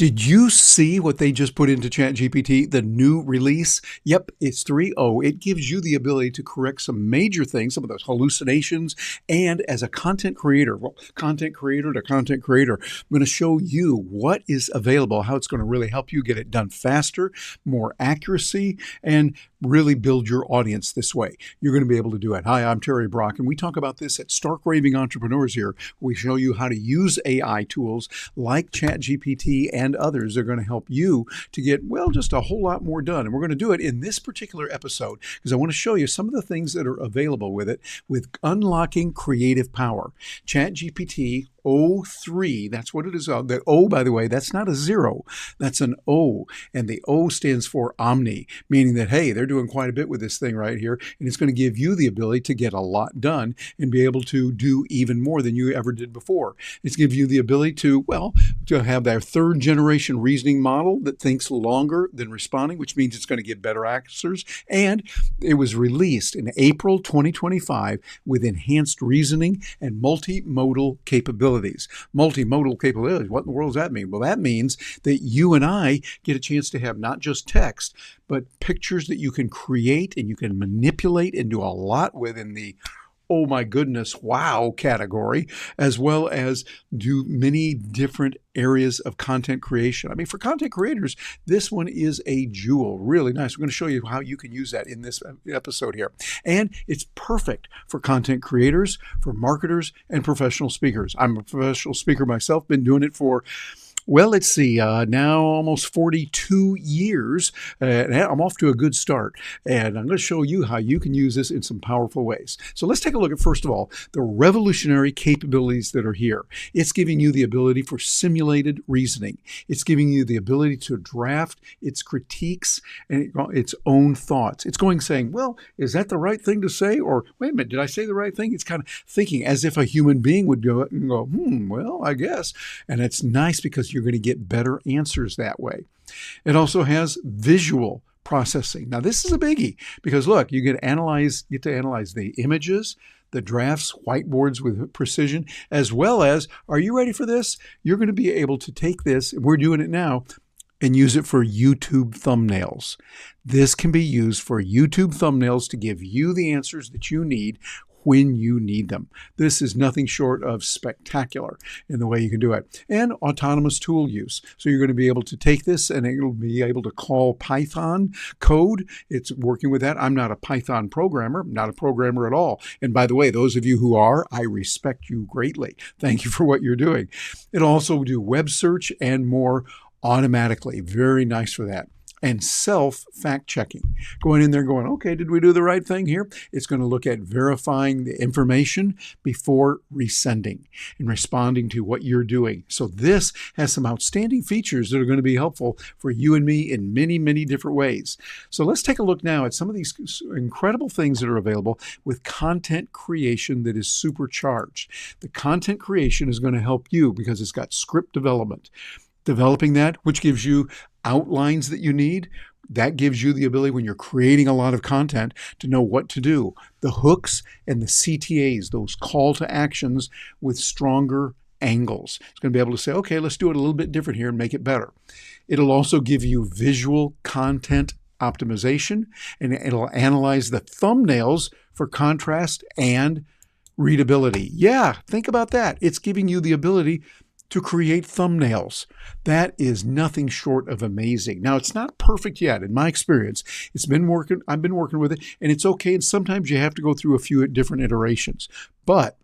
Did you see what they just put into ChatGPT, the new release? Yep, it's 3.0. It gives you the ability to correct some major things, some of those hallucinations. And as a content creator, content creator to content creator, I'm going to show you what is available, how it's going to really help you get it done faster, more accuracy, and really build your audience this way. You're going to be able to do it. Hi, I'm Terry Brock, and we talk about this at Stark Raving Entrepreneurs here. We show you how to use AI tools like ChatGPT and others. They're going to help you to get, well, just a whole lot more done. And we're going to do it in this particular episode because I want to show you some of the things that are available with it, with unlocking creative power. ChatGPT O3, that's what it is. The O, by the way, that's not a zero, that's an O. And the O stands for Omni, meaning that, hey, they're doing quite a bit with this thing right here. And it's going to give you the ability to get a lot done and be able to do even more than you ever did before. It's give you the ability to, well, to have that third generation reasoning model that thinks longer than responding, which means it's going to get better answers. And it was released in April 2025 with enhanced reasoning and multimodal capabilities. Multimodal capabilities. What in the world does that mean? Well, that means that you and I get a chance to have not just text, but pictures that you can create and you can manipulate and do a lot with in the oh my goodness, wow category, as well as do many different areas of content creation. I mean, for content creators, this one is a jewel. Really nice. We're going to show you how you can use that in this episode here. And it's perfect for content creators, for marketers, and professional speakers. I'm a professional speaker myself, been doing it for, well, let's see, now almost 42 years. I'm off to a good start. And I'm going to show you how you can use this in some powerful ways. So let's take a look at, first of all, the revolutionary capabilities that are here. It's giving you the ability for simulated reasoning. It's giving you the ability to draft its critiques and its own thoughts. It's going saying, well, is that the right thing to say? Or wait a minute, did I say the right thing? It's kind of thinking as if a human being would go and go, well, I guess. And it's nice because you're going to get better answers that way. It also has visual processing. Now, this is a biggie because look, you get to analyze the images, the drafts, whiteboards with precision, as well as, are you ready for this? You're going to be able to take this, we're doing it now, and use it for YouTube thumbnails. This can be used for YouTube thumbnails to give you the answers that you need when you need them. This is nothing short of spectacular in the way you can do it. And autonomous tool use. So you're going to be able to take this and it'll be able to call Python code. It's working with that. I'm not a Python programmer, not a programmer at all. And by the way, those of you who are, I respect you greatly. Thank you for what you're doing. It'll also do web search and more automatically. Very nice for that. And self-fact-checking. Going in there going, okay, did we do the right thing here? It's going to look at verifying the information before resending and responding to what you're doing. So this has some outstanding features that are going to be helpful for you and me in many, many different ways. So let's take a look now at some of these incredible things that are available with content creation that is supercharged. The content creation is going to help you because it's got script development. Developing that, which gives you outlines that you need, that gives you the ability when you're creating a lot of content to know what to do. The hooks and the CTAs, those call to actions with stronger angles. It's going to be able to say, okay, let's do it a little bit different here and make it better. It'll also give you visual content optimization, and it'll analyze the thumbnails for contrast and readability. Yeah, think about that. It's giving you the ability to create thumbnails. That is nothing short of amazing. Now, it's not perfect yet in my experience. It's been working, I've been working with it, and it's okay. And sometimes you have to go through a few different iterations. But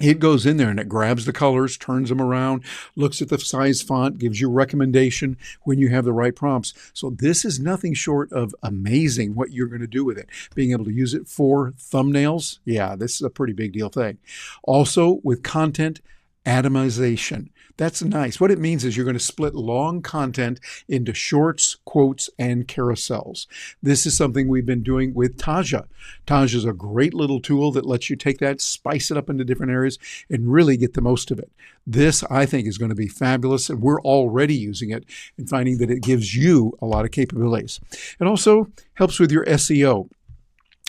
it goes in there and it grabs the colors, turns them around, looks at the size font, gives you a recommendation when you have the right prompts. So this is nothing short of amazing what you're going to do with it. Being able to use it for thumbnails, yeah, this is a pretty big deal thing. Also with content atomization. That's nice. What it means is you're going to split long content into shorts, quotes, and carousels. This is something we've been doing with Taja. Taja is a great little tool that lets you take that, spice it up into different areas, and really get the most of it. This, I think, is going to be fabulous, and we're already using it and finding that it gives you a lot of capabilities. It also helps with your SEO.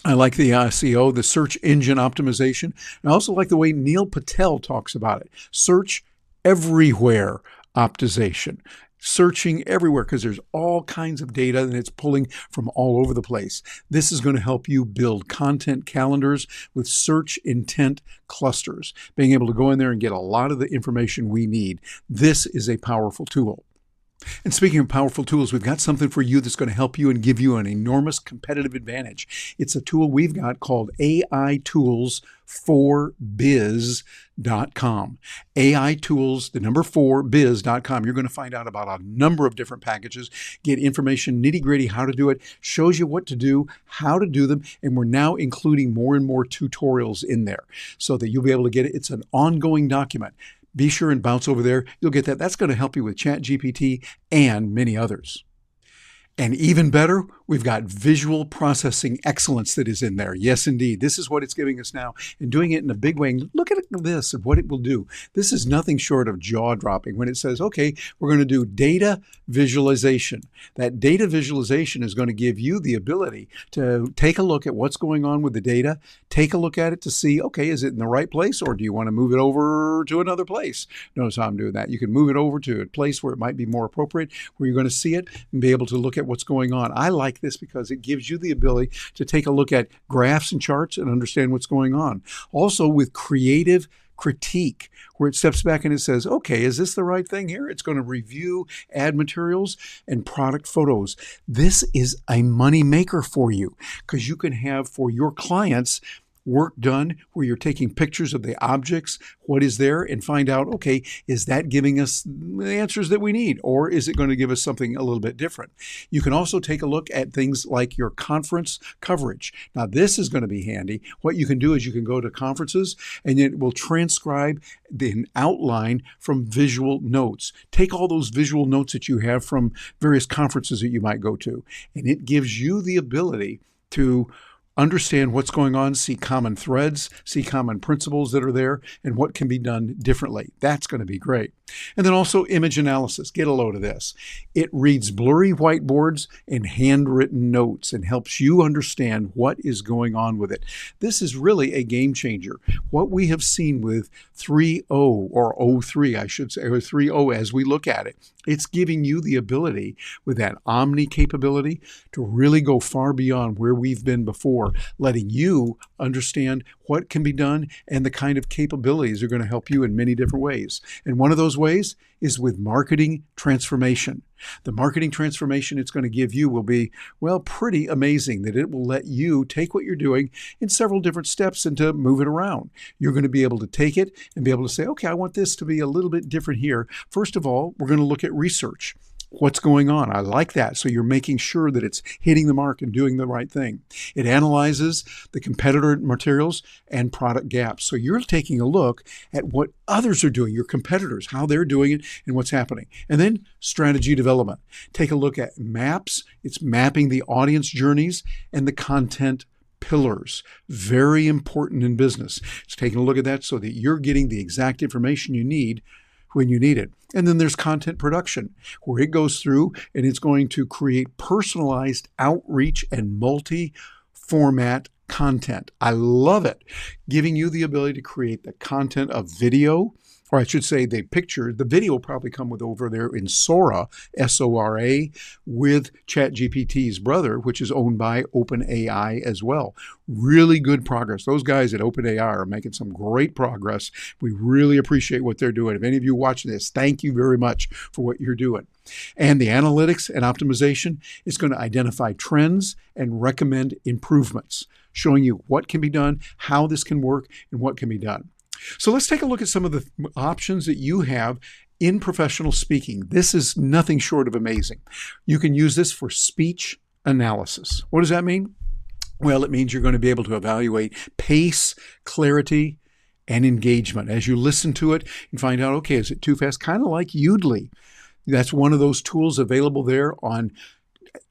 I like the SEO, the search engine optimization. And I also like the way Neil Patel talks about it. Search everywhere optimization. Searching everywhere because there's all kinds of data and it's pulling from all over the place. This is going to help you build content calendars with search intent clusters, being able to go in there and get a lot of the information we need. This is a powerful tool. And speaking of powerful tools, we've got something for you that's going to help you and give you an enormous competitive advantage. It's a tool we've got called AI Tools for Biz.com. AI Tools, the number 4biz.com. You're going to find out about a number of different packages, get information, nitty-gritty, how to do it, shows you what to do, how to do them, and we're now including more and more tutorials in there so that you'll be able to get it. It's an ongoing document. Be sure and bounce over there. You'll get that. That's going to help you with ChatGPT and many others. And even better, we've got visual processing excellence that is in there. Yes, indeed. This is what it's giving us now and doing it in a big way. And look at this and what it will do. This is nothing short of jaw-dropping when it says, okay, we're going to do data visualization. That data visualization is going to give you the ability to take a look at what's going on with the data, take a look at it to see, okay, is it in the right place or do you want to move it over to another place? Notice how I'm doing that. You can move it over to a place where it might be more appropriate, where you're going to see it and be able to look at what's going on. I like this because it gives you the ability to take a look at graphs and charts and understand what's going on. Also with creative critique, where it steps back and it says, okay, is this the right thing here? It's going to review ad materials and product photos. This is a money maker for you because you can have for your clients work done where you're taking pictures of the objects, what is there, and find out, okay, is that giving us the answers that we need, or is it going to give us something a little bit different? You can also take a look at things like your conference coverage. Now, this is going to be handy. What you can do is you can go to conferences, and it will transcribe the outline from visual notes. Take all those visual notes that you have from various conferences that you might go to, and it gives you the ability to understand what's going on, see common threads, see common principles that are there, and what can be done differently. That's going to be great. And then also image analysis. Get a load of this. It reads blurry whiteboards and handwritten notes and helps you understand what is going on with it. This is really a game changer. What we have seen with 3.0 or O3, I should say, or 3.0 as we look at it, it's giving you the ability with that Omni capability to really go far beyond where we've been before, letting you understand what can be done and the kind of capabilities are going to help you in many different ways. And one of those ways is with marketing transformation. The marketing transformation it's going to give you will be, well, pretty amazing that it will let you take what you're doing in several different steps and to move it around. You're going to be able to take it and be able to say, okay, I want this to be a little bit different here. First of all, we're going to look at research. What's going on? I like that. So you're making sure that it's hitting the mark and doing the right thing. It analyzes the competitor materials and product gaps. So you're taking a look at what others are doing, your competitors, how they're doing it and what's happening. And then strategy development. Take a look at maps. It's mapping the audience journeys and the content pillars. Very important in business. It's taking a look at that so that you're getting the exact information you need when you need it. And then there's content production, where it goes through and it's going to create personalized outreach and multi-format content. I love it, giving you the ability to create the content of video, or I should say the video will probably come with over there in Sora, S-O-R-A, with ChatGPT's brother, which is owned by OpenAI as well. Really good progress. Those guys at OpenAI are making some great progress. We really appreciate what they're doing. If any of you watching this, thank you very much for what you're doing. And the analytics and optimization is going to identify trends and recommend improvements, showing you what can be done, how this can work, and what can be done. So let's take a look at some of the options that you have in professional speaking. This is nothing short of amazing. You can use this for speech analysis. What does that mean? Well, it means you're going to be able to evaluate pace, clarity, and engagement as you listen to it and find out, okay, is it too fast? Kind of like Udly. That's one of those tools available there on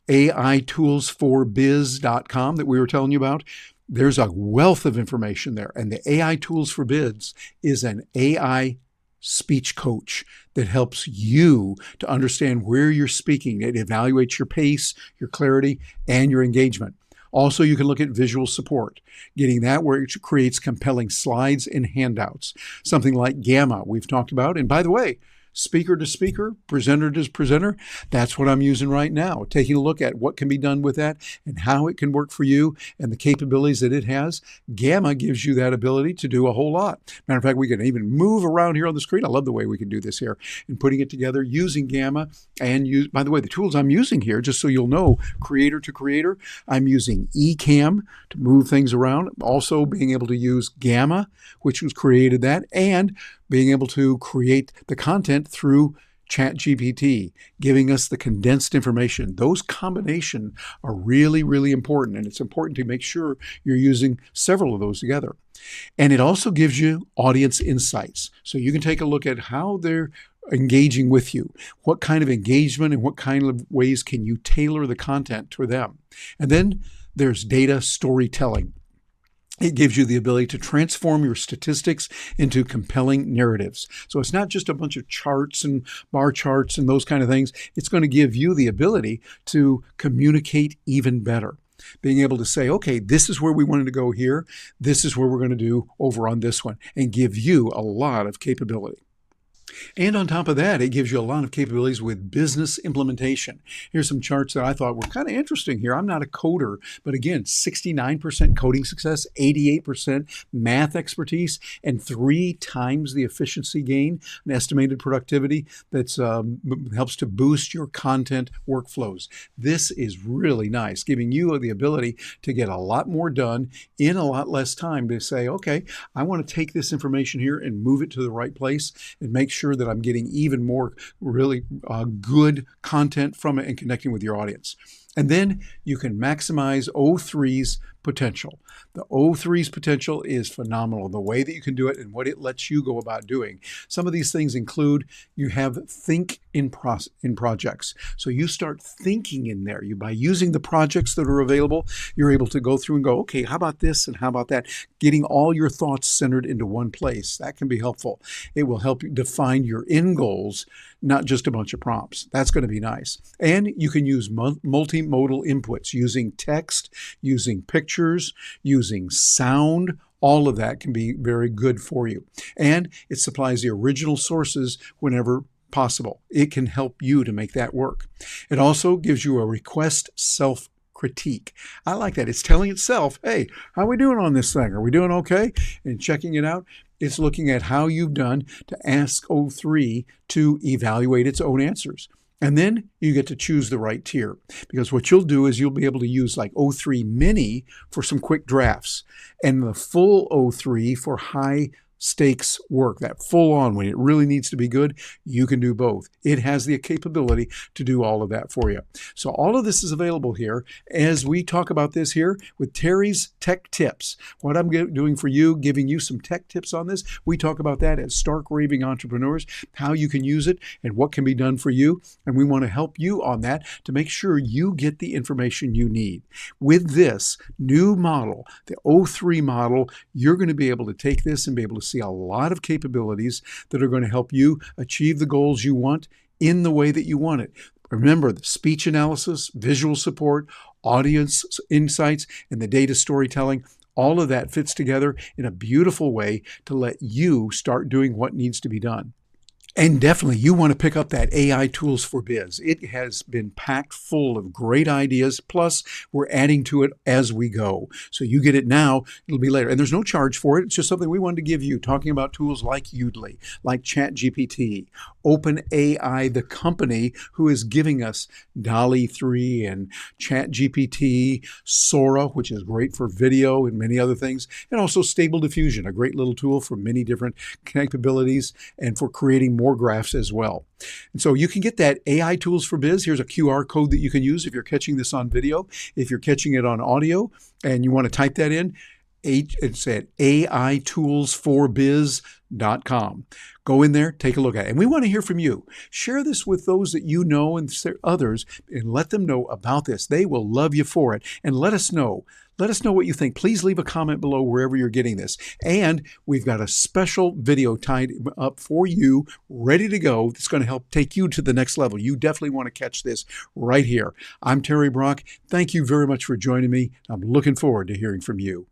AIToolsForBiz.com that we were telling you about. There's a wealth of information there. And the AI Tools for Biz is an AI speech coach that helps you to understand where you're speaking. It evaluates your pace, your clarity, and your engagement. Also, you can look at visual support, getting that where it creates compelling slides and handouts. Something like Gamma we've talked about. And by the way, speaker to speaker, presenter to presenter. That's what I'm using right now, taking a look at what can be done with that and how it can work for you and the capabilities that it has. Gamma gives you that ability to do a whole lot. Matter of fact, we can even move around here on the screen. I love the way we can do this here and putting it together using Gamma. And by the way, the tools I'm using here, just so you'll know, creator to creator, I'm using eCam to move things around. Also being able to use Gamma, which was created that, and being able to create the content through ChatGPT, giving us the condensed information. Those combinations are really, really important, and it's important to make sure you're using several of those together. And it also gives you audience insights. So you can take a look at how they're engaging with you, what kind of engagement and what kind of ways can you tailor the content to them. And then there's data storytelling. It gives you the ability to transform your statistics into compelling narratives. So it's not just a bunch of charts and bar charts and those kind of things. It's going to give you the ability to communicate even better. Being able to say, okay, this is where we wanted to go here. This is where we're going to do over on this one, and give you a lot of capability. And on top of that, it gives you a lot of capabilities with business implementation. Here's some charts that I thought were kind of interesting here. I'm not a coder, but again, 69% coding success, 88% math expertise, and 3 times the efficiency gain, an estimated productivity that helps to boost your content workflows. This is really nice, giving you the ability to get a lot more done in a lot less time to say, okay, I want to take this information here and move it to the right place and make sure that I'm getting even more really good content from it and connecting with your audience. And then you can maximize O3's potential. The O3's potential is phenomenal, the way that you can do it and what it lets you go about doing. Some of these things include you have think in projects. So you start thinking in there. By using the projects that are available, you're able to go through and go, okay, how about this and how about that? Getting all your thoughts centered into one place. That can be helpful. It will help you define your end goals, not just a bunch of prompts. That's going to be nice. And you can use multimodal inputs using text, using pictures, using sound. All of that can be very good for you. And it supplies the original sources whenever possible. It can help you to make that work. It also gives you a request self-critique. I like that. It's telling itself, hey, how are we doing on this thing? Are we doing okay? And checking it out. It's looking at how you've done to ask O3 to evaluate its own answers. And then you get to choose the right tier, because what you'll do is you'll be able to use like O3 Mini for some quick drafts and the full O3 for high stakes work, that full on when it really needs to be good. You can do both. It has the capability to do all of that for you. So all of this is available here as we talk about this here with Terry's Tech Tips. What I'm doing for you, giving you some tech tips on this. We talk about that as Stark Raving Entrepreneurs, how you can use it and what can be done for you. And we want to help you on that to make sure you get the information you need. With this new model, the O3 model, you're going to be able to take this and be able to see a lot of capabilities that are going to help you achieve the goals you want in the way that you want it. Remember, the speech analysis, visual support, audience insights, and the data storytelling, all of that fits together in a beautiful way to let you start doing what needs to be done. And definitely, you want to pick up that AI Tools for Biz. It has been packed full of great ideas, plus we're adding to it as we go. So you get it now, it'll be later. And there's no charge for it. It's just something we wanted to give you, talking about tools like Udly, like ChatGPT, OpenAI, the company who is giving us DALL-E 3 and ChatGPT, Sora, which is great for video and many other things, and also Stable Diffusion, a great little tool for many different capabilities and for creating more graphs as well. And so you can get that AI Tools for Biz. Here's a QR code that you can use if you're catching this on video. If you're catching it on audio and you want to type that in, it's at aitoolsforbiz.com. Go in there, take a look at it. And we want to hear from you. Share this with those that you know and others and let them know about this. They will love you for it. And let us know. Let us know what you think. Please leave a comment below wherever you're getting this. And we've got a special video tied up for you, ready to go. That's going to help take you to the next level. You definitely want to catch this right here. I'm Terry Brock. Thank you very much for joining me. I'm looking forward to hearing from you.